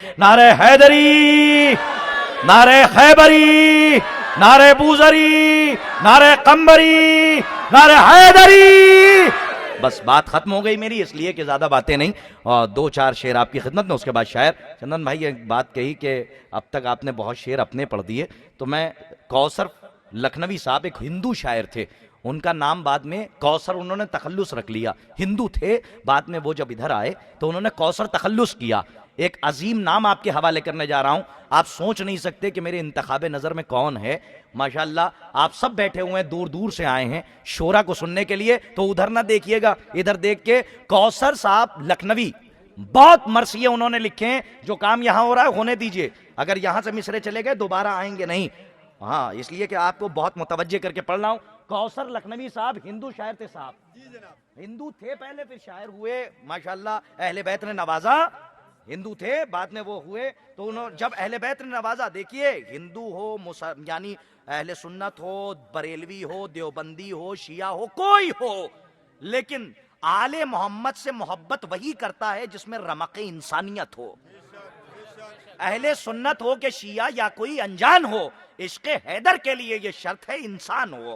نعرہ حیدری، نعرہ خیبری، نعرہ بوزری، نعرہ قمبری، نعرہ حیدری۔ بس بات ختم ہو گئی میری، اس لیے کہ زیادہ باتیں نہیں، اور دو چار شعر آپ کی خدمت میں، اس کے بعد شاعر چندن بھائی ایک بات کہی کہ اب تک آپ نے بہت شعر اپنے پڑھ دیے، تو میں کوثر لکھنوی صاحب ایک ہندو شاعر تھے، ان کا نام بعد میں کوثر انہوں نے تخلص رکھ لیا، ہندو تھے، بعد میں وہ جب ادھر آئے تو انہوں نے کوثر تخلص کیا۔ ایک عظیم نام آپ کے حوالے کرنے جا رہا ہوں، آپ سوچ نہیں سکتے کہ میرے انتخاب نظر میں کون ہے۔ ماشاءاللہ آپ سب بیٹھے ہوئے ہیں، دور دور سے آئے ہیں شورا کو سننے کے لیے، تو ادھر نہ دیکھیے گا، ادھر دیکھ کے کوثر صاحب لکھنوی، بہت مرثیے انہوں نے لکھے ہیں، جو کام یہاں ہو رہا ہے ہونے دیجئے، اگر یہاں سے مصرے چلے گئے دوبارہ آئیں گے نہیں، ہاں اس لیے کہ آپ کو بہت متوجہ کر کے پڑھ رہا ہوں۔ کوثر لکھنوی صاحب ہندو شاعر تھے صاحب، ہندو تھے پہلے، پھر شاعر ہوئے، ماشاءاللہ اہل بیت نے نوازا، ہندو تھے بعد میں وہ ہوئے، تو انہوں جب اہل بیت نے نوازا، دیکھیے ہندو ہو یعنی اہل سنت ہو، بریلوی ہو، دیوبندی ہو، شیعہ ہو، کوئی ہو، لیکن آل محمد سے محبت وہی کرتا ہے جس میں رمق انسانیت ہو۔ اہل سنت ہو کہ شیعہ یا کوئی انجان ہو، عشق حیدر کے لیے یہ شرط ہے انسان ہو۔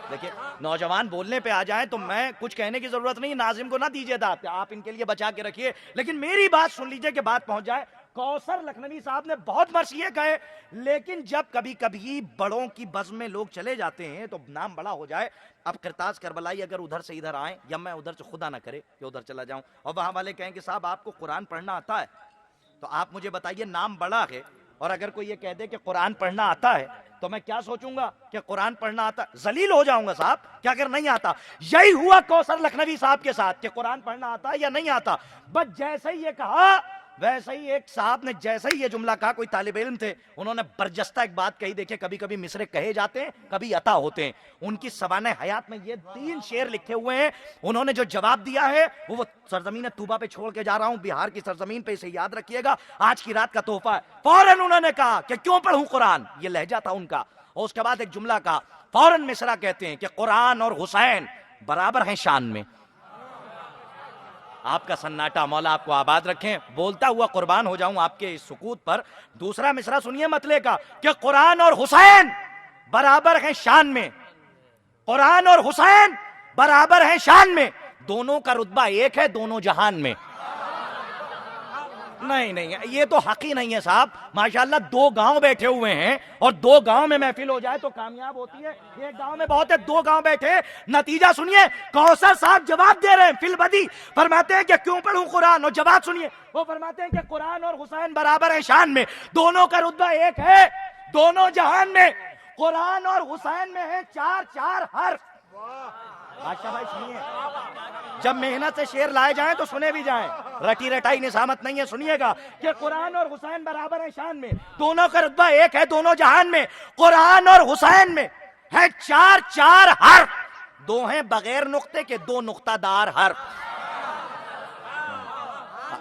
دیکھیں نوجوان بولنے پہ آ جائیں تو میں کچھ کہنے کی ضرورت نہیں، ناظم کو نہ دیجیے داد، آپ ان کے لیے بچا کے رکھیے، لیکن میری بات سن لیجیے کہ بات پہنچ جائے۔ کوثر لکھنوی صاحب نے بہت مرثیے کہے، لیکن جب کبھی کبھی بڑوں کی بزم میں لوگ چلے جاتے ہیں تو نام بڑا ہو جائے۔ اب کرتاز کربلائی اگر ادھر سے ادھر آئیں، یا میں ادھر سے خدا نہ کرے کہ ادھر چلا جاؤں، اور وہاں والے کہیں کہ صاحب آپ کو قرآن پڑھنا آتا ہے، تو آپ مجھے بتائیے نام بڑا ہے، اور اگر کوئی یہ کہہ دے کہ قرآن پڑھنا آتا ہے تو میں کیا سوچوں گا کہ قرآن پڑھنا آتا، ذلیل ہو جاؤں گا صاحب کہ اگر نہیں آتا۔ یہی ہوا کوثر لکھنوی صاحب کے ساتھ کہ قرآن پڑھنا آتا ہے یا نہیں آتا، بس جیسے ہی یہ کہا ویسے ہی ایک صاحب نے جیسے ہی یہ جملہ کہا، کوئی طالب علم تھے، انہوں نے برجستہ ایک بات کہی، دیکھیں کبھی کبھی مصرے کہے جاتے ہیں کبھی عطا ہوتے ہیں، ان کی سوانح حیات میں یہ 3 شعر لکھے ہوئے ہیں، انہوں نے جو جواب دیا ہے وہ سرزمین طوبہ پہ چھوڑ کے جا رہا ہوں، بہار کی سرزمین پہ، اسے یاد رکھیے گا، آج کی رات کا تحفہ ہے۔ فوراً انہوں نے کہا کہ کیوں پڑھوں قرآن، یہ لہجہ تھا ان کا، اور اس کے بعد ایک جملہ کہا، فوراً مصرع کہتے ہیں کہ قرآن اور حسین برابر ہیں شان میں۔ آپ کا سناٹا مولا آپ کو آباد رکھیں، بولتا ہوا قربان ہو جاؤں آپ کے اس سکوت پر۔ دوسرا مصرع سنیے مطلع کا کہ قرآن اور حسین برابر ہیں شان میں، قرآن اور حسین برابر ہیں شان میں، دونوں کا رتبہ ایک ہے دونوں جہان میں۔ نہیں یہ تو حق ہی نہیں ہے صاحب، ماشاءاللہ 2 گاؤں بیٹھے ہوئے ہیں، اور 2 گاؤں میں محفل ہو جائے تو کامیاب ہوتی ہے، ایک گاؤں میں بہت ہے، 2 گاؤں بیٹھے، نتیجہ سنیے، کوثر صاحب جواب دے رہے ہیں فی البدی، فرماتے ہیں کہ کیوں پڑھوں قرآن، اور جواب سنیے، وہ فرماتے ہیں کہ قرآن اور حسین برابر ہیں شان میں، دونوں کا رتبہ ایک ہے دونوں جہان میں، قرآن اور حسین میں ہیں 4 حرف۔ بادشاہ بھائی سنیے، جب محنت سے شعر لائے جائیں تو سنے بھی جائیں، رٹی رٹائی نظامت نہیں ہے، سنیے گا کہ قرآن اور حسین برابر ہیں شان میں، دونوں کا رتبہ ایک ہے دونوں جہان میں، قرآن اور حسین میں ہے 4 حرف، 2 ہیں بغیر نقطے کے، 2 نقطہ دار حرف۔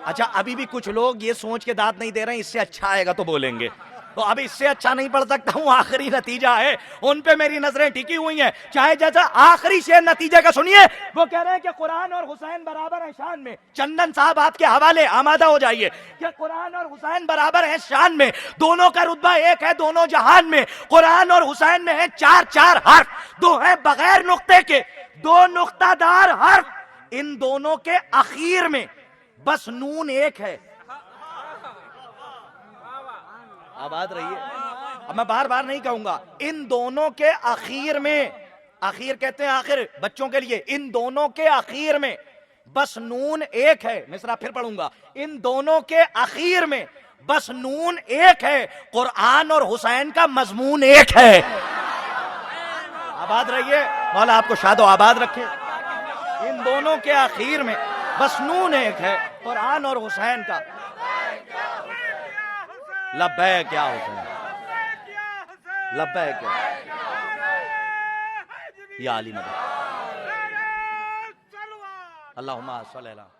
اچھا ابھی بھی کچھ لوگ یہ سوچ کے داد نہیں دے رہے ہیں اس سے اچھا آئے گا تو بولیں گے، تو اب اس سے اچھا نہیں پڑھ سکتا ہوں، آخری نتیجہ ہے، ان پہ میری نظریں ٹکی ہوئی ہیں، چاہے جیسا آخری شعر نتیجے کا سنیے، وہ کہہ رہے ہیں کہ قرآن اور حسین برابر ہیں شان میں۔ چندن صاحب آپ کے حوالے آمادہ ہو جائیے کہ قرآن اور حسین برابر ہیں شان میں، دونوں کا رتبہ ایک ہے دونوں جہان میں، قرآن اور حسین میں ہیں 4 حرف، 2 ہیں بغیر نقطے کے، 2 نقطہ دار حرف، ان دونوں کے اخیر میں بس نون ایک ہے۔ آباد رہیے، اب میں بار بار نہیں کہوں گا، ان دونوں کے اخیر میں، اخیر کہتے ہیں آخر بچوں کے لیے، ان دونوں کے اخیر میں بس نون ایک ہے، مصرع پھر پڑھوں گا، ان دونوں کے اخیر میں بس نون ایک ہے، قرآن اور حسین کا مضمون ایک ہے۔ آباد رہیے، مولا آپ کو شاد و آباد رکھے۔ ان دونوں کے اخیر میں بس نون ایک ہے، قرآن اور حسین کا۔ لبیک یا حسین، لبیک یا علی مدد، اللہم صلی اللہ